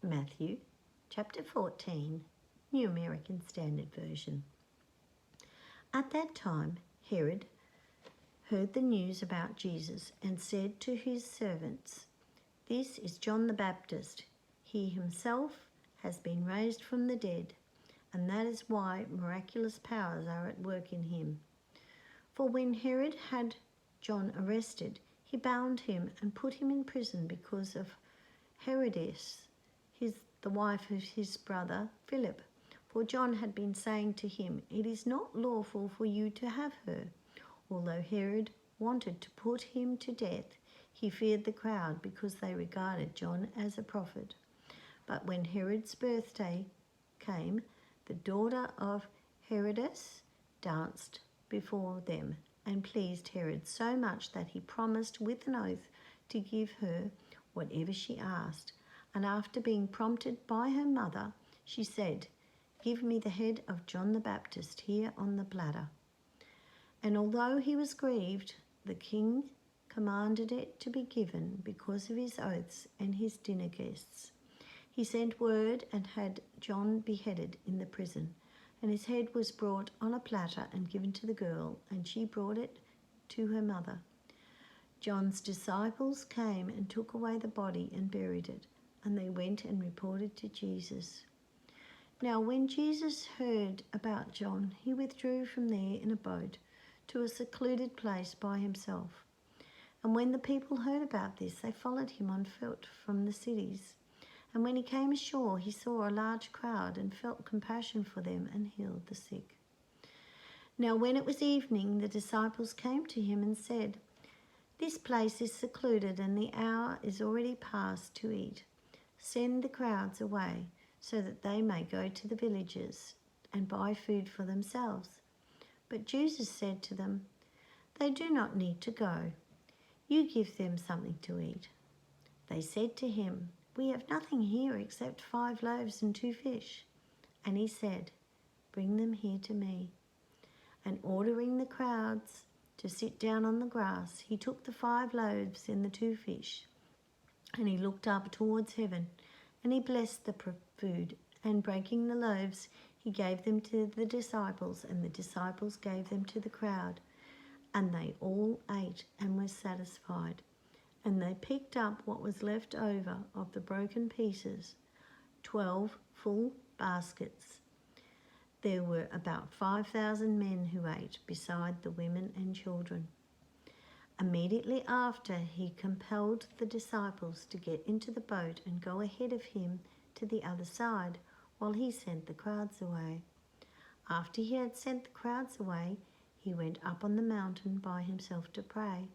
Matthew chapter 14, New American Standard Version. At that time, Herod heard the news about Jesus and said to his servants, "This is John the Baptist. He himself has been raised from the dead, and that is why miraculous powers are at work in him." For when Herod had John arrested, he bound him and put him in prison because of Herodias, the wife of his brother Philip. For John had been saying to him, "It is not lawful for you to have her." Although Herod wanted to put him to death, he feared the crowd because they regarded John as a prophet. But when Herod's birthday came, the daughter of Herodias danced before them and pleased Herod so much that he promised with an oath to give her whatever she asked. And after being prompted by her mother, she said, "Give me the head of John the Baptist here on the platter." And although he was grieved, the king commanded it to be given because of his oaths and his dinner guests. He sent word and had John beheaded in the prison, and his head was brought on a platter and given to the girl, and she brought it to her mother. John's disciples came and took away the body and buried it, and they went and reported to Jesus. Now when Jesus heard about John, he withdrew from there in a boat to a secluded place by himself. And when the people heard about this, they followed him on foot from the cities. And when he came ashore, he saw a large crowd and felt compassion for them and healed the sick. Now when it was evening, the disciples came to him and said, "This place is secluded and the hour is already past to eat. Send the crowds away so that they may go to the villages and buy food for themselves." But Jesus said to them, "They do not need to go. You give them something to eat." They said to him, "We have nothing here except 5 loaves and 2 fish. And he said, "Bring them here to me." And ordering the crowds to sit down on the grass, he took the 5 loaves and the 2 fish, and he looked up towards heaven, and he blessed the food, and breaking the loaves, he gave them to the disciples, and the disciples gave them to the crowd. And they all ate and were satisfied. And they picked up what was left over of the broken pieces, 12 full baskets. There were about 5,000 men who ate, beside the women and children. Immediately after, he compelled the disciples to get into the boat and go ahead of him to the other side, while he sent the crowds away. After he had sent the crowds away, he went up on the mountain by himself to pray.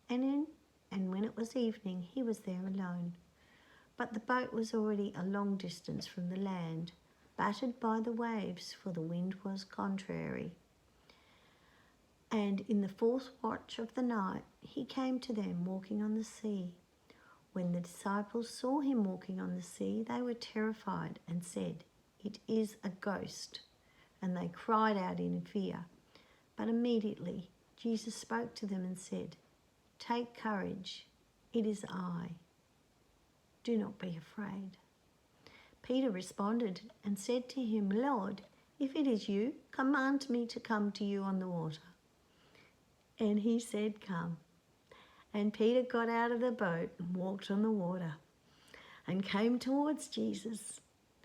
And when it was evening, he was there alone. But the boat was already a long distance from the land, battered by the waves, for the wind was contrary. And in the 4th watch of the night, he came to them walking on the sea. When the disciples saw him walking on the sea, they were terrified and said, "It is a ghost." And they cried out in fear. But immediately Jesus spoke to them and said, "Take courage, it is I. Do not be afraid." Peter responded and said to him, "Lord, if it is you, command me to come to you on the water." And he said, "Come." And Peter got out of the boat and walked on the water and came towards Jesus.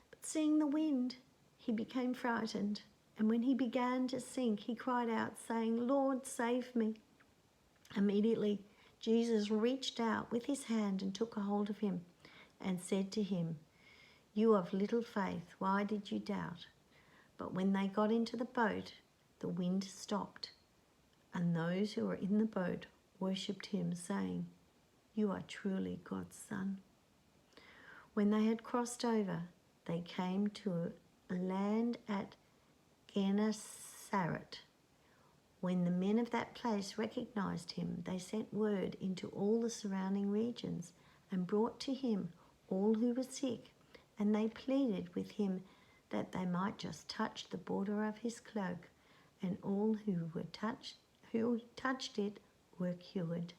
But seeing the wind, he became frightened. And when he began to sink, he cried out, saying, "Lord, save me." Immediately, Jesus reached out with his hand and took a hold of him and said to him, "You of little faith, why did you doubt?" But when they got into the boat, the wind stopped, and those who were in the boat worshipped him, saying, "You are truly God's Son." When they had crossed over, they came to a land at Gennesaret. When the men of that place recognized him, they sent word into all the surrounding regions and brought to him all who were sick, and they pleaded with him that they might just touch the border of his cloak, and all who touched it were cured.